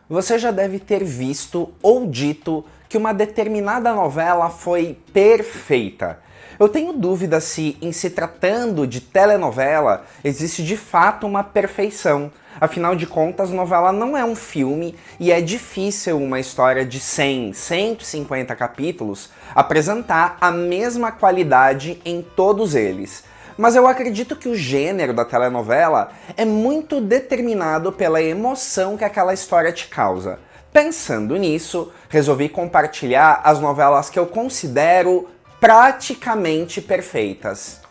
Você já deve ter visto ou dito que uma determinada novela foi perfeita. Eu tenho dúvida se, em se tratando de telenovela, existe de fato uma perfeição. Afinal de contas, novela não é um filme e é difícil uma história de 100, 150 capítulos apresentar a mesma qualidade em todos eles. Mas eu acredito que o gênero da telenovela é muito determinado pela emoção que aquela história te causa. Pensando nisso, resolvi compartilhar as novelas que eu considero praticamente perfeitas.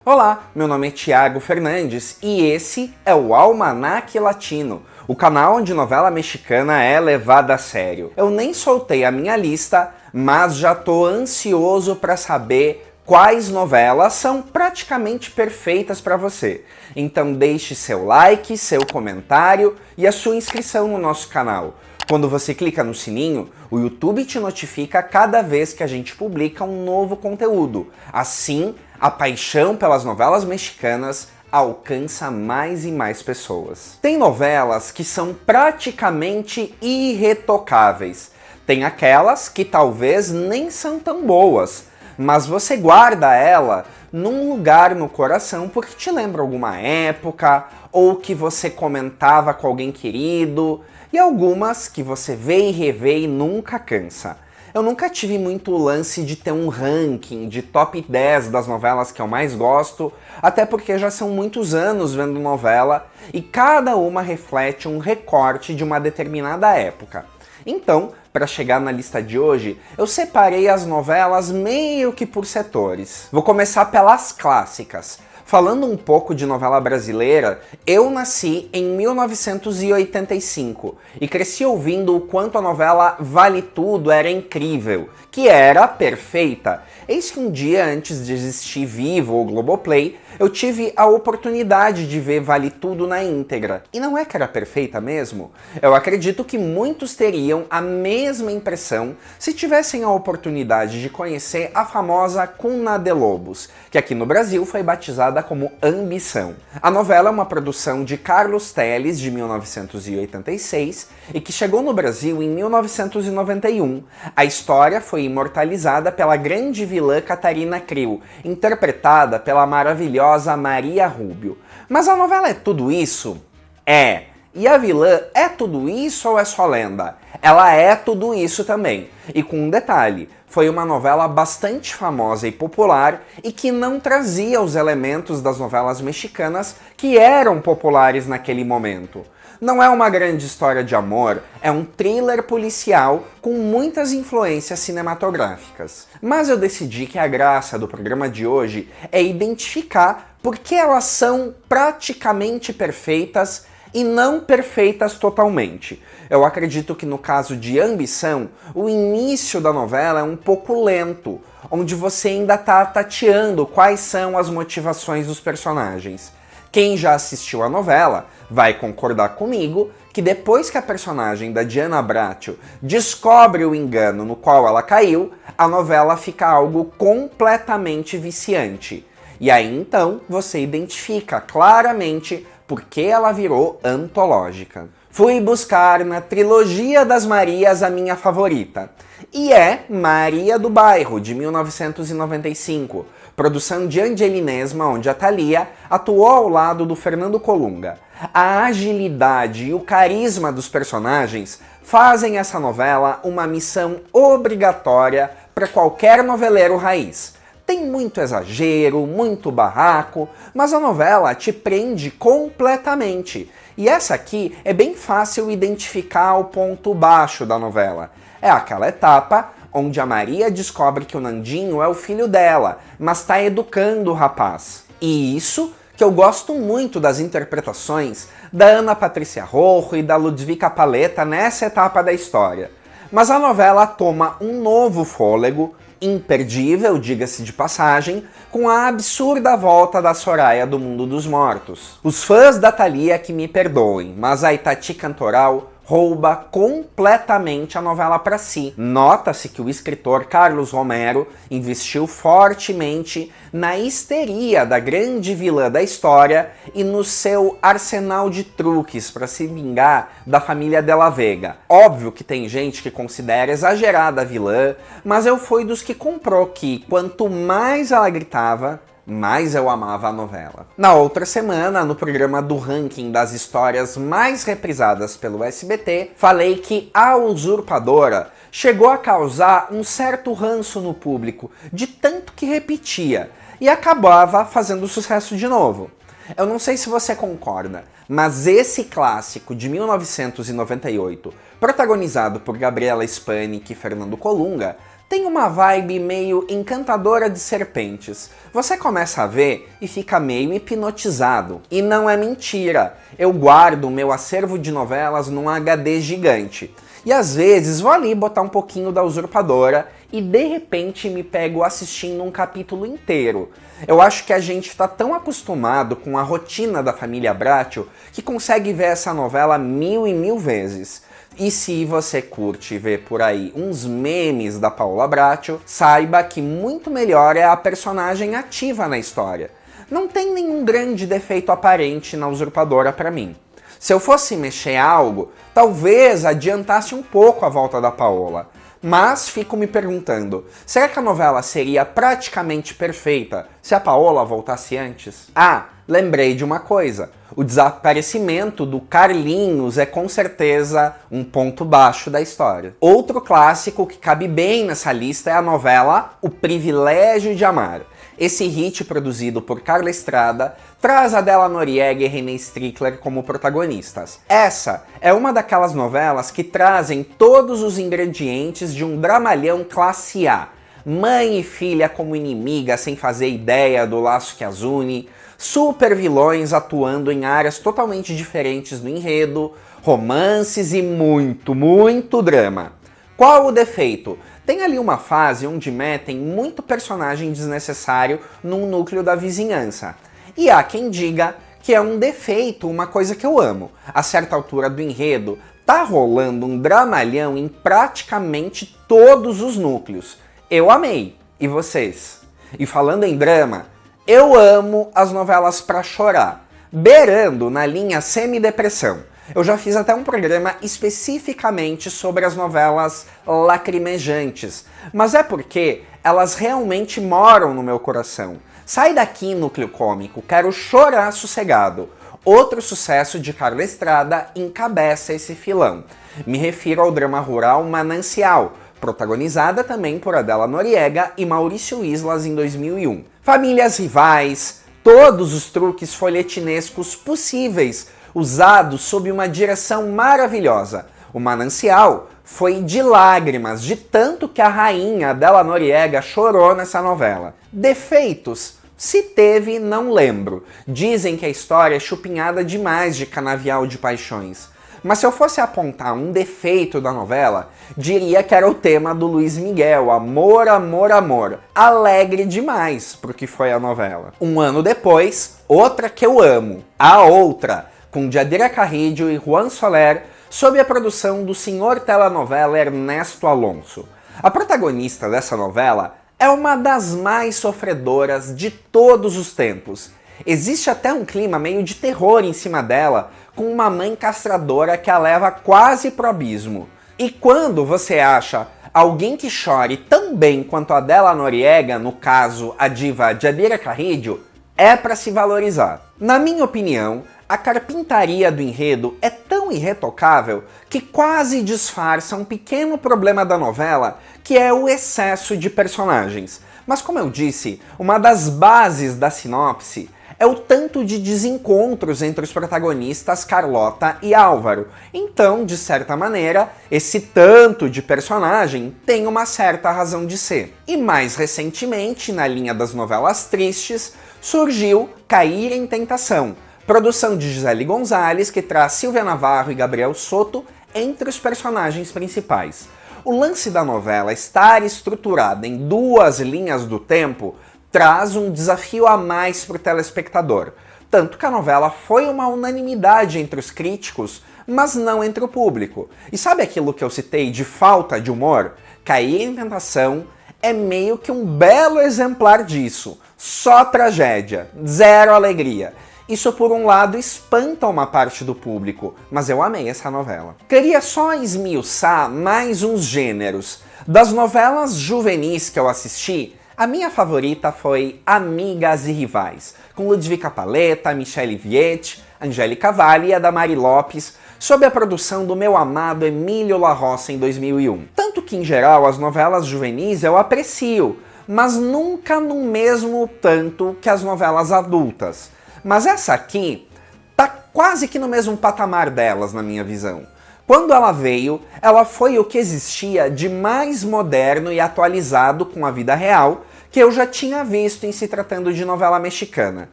Olá, meu nome é Thiago Fernandes e esse é o Almanac Latino, o canal onde novela mexicana é levada a sério. Eu nem soltei a minha lista, mas já tô ansioso para saber quais novelas são praticamente perfeitas para você. Então deixe seu like, seu comentário e a sua inscrição no nosso canal. Quando você clica no sininho, o YouTube te notifica cada vez que a gente publica um novo conteúdo. Assim, a paixão pelas novelas mexicanas alcança mais e mais pessoas. Tem novelas que são praticamente irretocáveis. Tem aquelas que talvez nem são tão boas, mas você guarda ela num lugar no coração porque te lembra alguma época, ou que você comentava com alguém querido, e algumas que você vê e revê e nunca cansa. Eu nunca tive muito lance de ter um ranking de top 10 das novelas que eu mais gosto, até porque já são muitos anos vendo novela e cada uma reflete um recorte de uma determinada época. Então, para chegar na lista de hoje, eu separei as novelas meio que por setores. Vou começar pelas clássicas. Falando um pouco de novela brasileira, eu nasci em 1985 e cresci ouvindo o quanto a novela Vale Tudo era incrível, que era perfeita. Eis que um dia antes de existir Vivo ou Globoplay, eu tive a oportunidade de ver Vale Tudo na íntegra. E não é que era perfeita mesmo? Eu acredito que muitos teriam a mesma impressão se tivessem a oportunidade de conhecer a famosa Cuna de Lobos, que aqui no Brasil foi batizada como Ambição. A novela é uma produção de Carlos Telles, de 1986, e que chegou no Brasil em 1991. A história foi imortalizada pela grande vilã Catarina Krill, interpretada pela maravilhosa Maria Rubio. Mas a novela é tudo isso? É. E a vilã é tudo isso ou é só lenda? Ela é tudo isso também. E com um detalhe, foi uma novela bastante famosa e popular e que não trazia os elementos das novelas mexicanas que eram populares naquele momento. Não é uma grande história de amor, é um thriller policial com muitas influências cinematográficas. Mas eu decidi que a graça do programa de hoje é identificar por que elas são praticamente perfeitas e não perfeitas totalmente. Eu acredito que no caso de Ambição, o início da novela é um pouco lento, onde você ainda está tateando quais são as motivações dos personagens. Quem já assistiu a novela vai concordar comigo que depois que a personagem da Diana Bracho descobre o engano no qual ela caiu, a novela fica algo completamente viciante. E aí então você identifica claramente por que ela virou antológica. Fui buscar na trilogia das Marias a minha favorita, e é Maria do Bairro, de 1995, produção de Angeline Esma, onde a Thalia atuou ao lado do Fernando Colunga. A agilidade e o carisma dos personagens fazem essa novela uma missão obrigatória para qualquer noveleiro raiz. Tem muito exagero, muito barraco, mas a novela te prende completamente. E essa aqui é bem fácil identificar o ponto baixo da novela. É aquela etapa onde a Maria descobre que o Nandinho é o filho dela, mas está educando o rapaz. E isso que eu gosto muito das interpretações da Ana Patrícia Rojo e da Ludvika Paleta nessa etapa da história. Mas a novela toma um novo fôlego, imperdível, diga-se de passagem, com a absurda volta da Soraya do mundo dos mortos. Os fãs da Thalia que me perdoem, mas a Itati Cantoral rouba completamente a novela para si. Nota-se que o escritor Carlos Romero investiu fortemente na histeria da grande vilã da história e no seu arsenal de truques para se vingar da família de la Vega. Óbvio que tem gente que considera exagerada a vilã, mas eu fui dos que comprou que quanto mais ela gritava, mais eu amava a novela. Na outra semana, no programa do ranking das histórias mais reprisadas pelo SBT, falei que A Usurpadora chegou a causar um certo ranço no público, de tanto que repetia, e acabava fazendo sucesso de novo. Eu não sei se você concorda, mas esse clássico de 1998, protagonizado por Gabriela Spanik e Fernando Colunga, tem uma vibe meio encantadora de serpentes. Você começa a ver e fica meio hipnotizado. E não é mentira, eu guardo o meu acervo de novelas num HD gigante. E às vezes vou ali botar um pouquinho da Usurpadora e de repente me pego assistindo um capítulo inteiro. Eu acho que a gente está tão acostumado com a rotina da família Bracho que consegue ver essa novela mil e mil vezes. E se você curte ver por aí uns memes da Paola Bracho, saiba que muito melhor é a personagem ativa na história. Não tem nenhum grande defeito aparente na Usurpadora pra mim. Se eu fosse mexer algo, talvez adiantasse um pouco a volta da Paola. Mas fico me perguntando, será que a novela seria praticamente perfeita se a Paola voltasse antes? Ah, lembrei de uma coisa. O desaparecimento do Carlinhos é com certeza um ponto baixo da história. Outro clássico que cabe bem nessa lista é a novela O Privilégio de Amar. Esse hit produzido por Carla Estrada traz Adéla Noriega e René Strickler como protagonistas. Essa é uma daquelas novelas que trazem todos os ingredientes de um dramalhão classe A. Mãe e filha como inimigas sem fazer ideia do laço que as une, super vilões atuando em áreas totalmente diferentes no enredo, romances e muito drama. Qual o defeito? Tem ali uma fase onde metem muito personagem desnecessário num núcleo da vizinhança. E há quem diga que é um defeito, uma coisa que eu amo. A certa altura do enredo, tá rolando um dramalhão em praticamente todos os núcleos. Eu amei. E vocês? E falando em drama, eu amo as novelas pra chorar, beirando na linha semi-depressão. Eu já fiz até um programa especificamente sobre as novelas lacrimejantes, mas é porque elas realmente moram no meu coração. Sai daqui, núcleo cômico, quero chorar sossegado. Outro sucesso de Carla Estrada encabeça esse filão. Me refiro ao drama rural Manancial, protagonizada também por Adéla Noriega e Maurício Islas em 2001. Famílias rivais, todos os truques folhetinescos possíveis, usados sob uma direção maravilhosa. O Manancial foi de lágrimas, de tanto que a rainha Adéla Noriega chorou nessa novela. Defeitos? Se teve, não lembro. Dizem que a história é chupinhada demais de canavial de paixões. Mas se eu fosse apontar um defeito da novela, diria que era o tema do Luiz Miguel, Amor, Amor, Amor. Alegre demais pro que foi a novela. Um ano depois, outra que eu amo, A Outra, com Jadira Carrillo e Juan Soler, sob a produção do senhor telenovela Ernesto Alonso. A protagonista dessa novela é uma das mais sofredoras de todos os tempos. Existe até um clima meio de terror em cima dela, com uma mãe castradora que a leva quase pro abismo. E quando você acha alguém que chore tão bem quanto a Adéla Noriega, no caso a diva Jadira Carrillo, é para se valorizar. Na minha opinião, a carpintaria do enredo é tão irretocável que quase disfarça um pequeno problema da novela, que é o excesso de personagens. Mas como eu disse, uma das bases da sinopse é o tanto de desencontros entre os protagonistas Carlota e Álvaro. Então, de certa maneira, esse tanto de personagem tem uma certa razão de ser. E mais recentemente, na linha das novelas tristes, surgiu Cair em Tentação, produção de Gisele Gonzalez, que traz Silvia Navarro e Gabriel Soto entre os personagens principais. O lance da novela estar estruturada em duas linhas do tempo traz um desafio a mais para o telespectador. Tanto que a novela foi uma unanimidade entre os críticos, mas não entre o público. E sabe aquilo que eu citei de falta de humor? Cair em Tentação é meio que um belo exemplar disso. Só tragédia, zero alegria. Isso, por um lado, espanta uma parte do público, mas eu amei essa novela. Queria só esmiuçar mais uns gêneros. Das novelas juvenis que eu assisti, a minha favorita foi Amigas e Rivais, com Ludvica Paleta, Michele Viette, Angélica Valli e Adamari Lopes, sob a produção do meu amado Emílio La Roça em 2001. Tanto que, em geral, as novelas juvenis eu aprecio, mas nunca no mesmo tanto que as novelas adultas. Mas essa aqui tá quase que no mesmo patamar delas, na minha visão. Quando ela veio, ela foi o que existia de mais moderno e atualizado com a vida real que eu já tinha visto em se tratando de novela mexicana.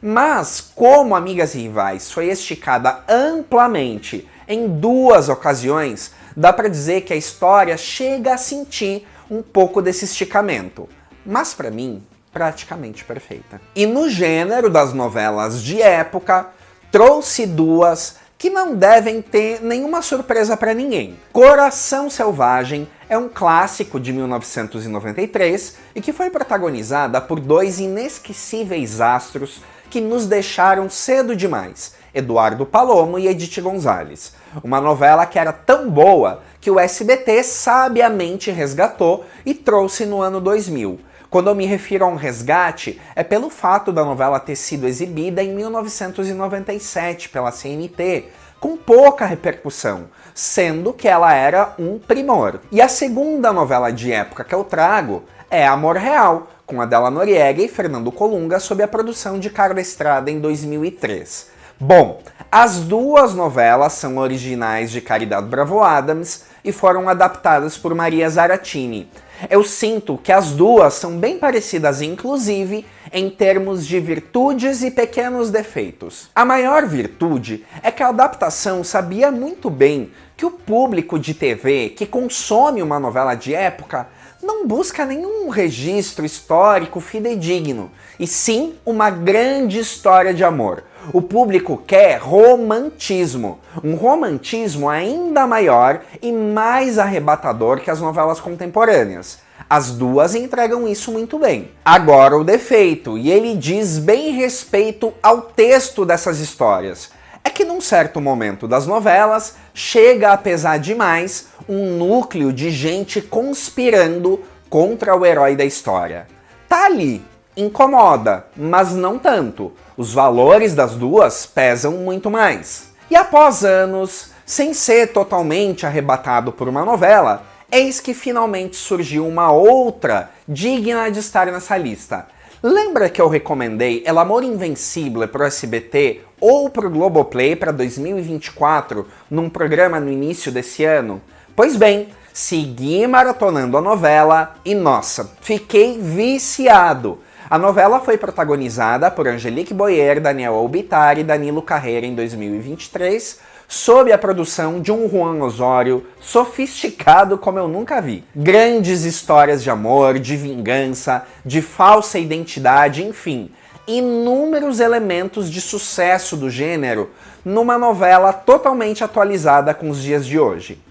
Mas, como Amigas e Rivais foi esticada amplamente em 2 ocasiões, dá pra dizer que a história chega a sentir um pouco desse esticamento. Mas pra mim, praticamente perfeita. E no gênero das novelas de época, trouxe 2 que não devem ter nenhuma surpresa pra ninguém. Coração Selvagem é um clássico de 1993 e que foi protagonizada por 2 inesquecíveis astros que nos deixaram cedo demais, Eduardo Palomo e Edith Gonzalez. Uma novela que era tão boa que o SBT sabiamente resgatou e trouxe no ano 2000. Quando eu me refiro a um resgate, é pelo fato da novela ter sido exibida em 1997 pela CNT, com pouca repercussão, sendo que ela era um primor. E a segunda novela de época que eu trago é Amor Real, com Adela Noriega e Fernando Colunga, sob a produção de Carla Estrada em 2003. Bom, as 2 novelas são originais de Caridad Bravo Adams e foram adaptadas por Maria Zaratini. Eu sinto que as 2 são bem parecidas, inclusive, em termos de virtudes e pequenos defeitos. A maior virtude é que a adaptação sabia muito bem que o público de TV que consome uma novela de época não busca nenhum registro histórico fidedigno, e sim uma grande história de amor. O público quer romantismo, um romantismo ainda maior e mais arrebatador que as novelas contemporâneas. As 2 entregam isso muito bem. Agora o defeito, e ele diz bem respeito ao texto dessas histórias, é que num certo momento das novelas chega a pesar demais um núcleo de gente conspirando contra o herói da história. Tá ali, incomoda, mas não tanto. Os valores das 2 pesam muito mais. E após anos, sem ser totalmente arrebatado por uma novela, eis que finalmente surgiu uma outra digna de estar nessa lista. Lembra que eu recomendei El Amor Invencible pro SBT ou pro Globoplay para 2024 num programa no início desse ano? Pois bem, segui maratonando a novela e, nossa, fiquei viciado. A novela foi protagonizada por Angelique Boyer, Daniel Albittar e Danilo Carreira em 2023, sob a produção de um Juan Osório sofisticado como eu nunca vi. Grandes histórias de amor, de vingança, de falsa identidade, enfim, inúmeros elementos de sucesso do gênero numa novela totalmente atualizada com os dias de hoje.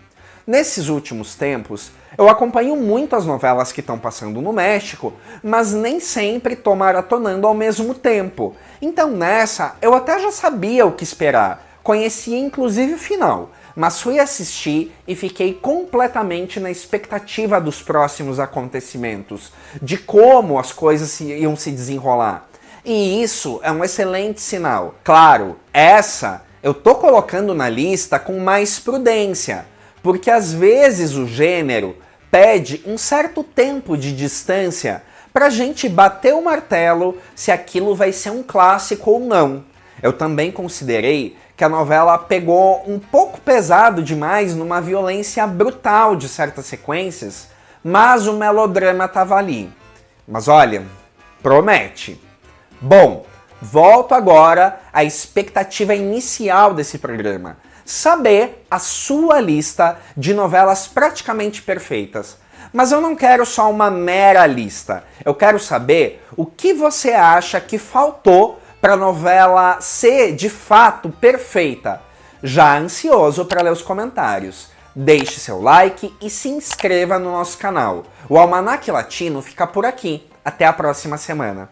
Nesses últimos tempos, eu acompanho muito as novelas que estão passando no México, mas nem sempre estou maratonando ao mesmo tempo. Então nessa, eu até já sabia o que esperar, conhecia inclusive o final, mas fui assistir e fiquei completamente na expectativa dos próximos acontecimentos, de como as coisas iam se desenrolar. E isso é um excelente sinal. Claro, essa eu tô colocando na lista com mais prudência, porque às vezes o gênero pede um certo tempo de distância pra gente bater o martelo se aquilo vai ser um clássico ou não. Eu também considerei que a novela pegou um pouco pesado demais numa violência brutal de certas sequências, mas o melodrama tava ali. Mas olha, promete. Bom, volto agora à expectativa inicial desse programa. Saber a sua lista de novelas praticamente perfeitas. Mas eu não quero só uma mera lista. Eu quero saber o que você acha que faltou para a novela ser de fato perfeita. Já ansioso para ler os comentários. Deixe seu like e se inscreva no nosso canal. O Almanac Latino fica por aqui. Até a próxima semana.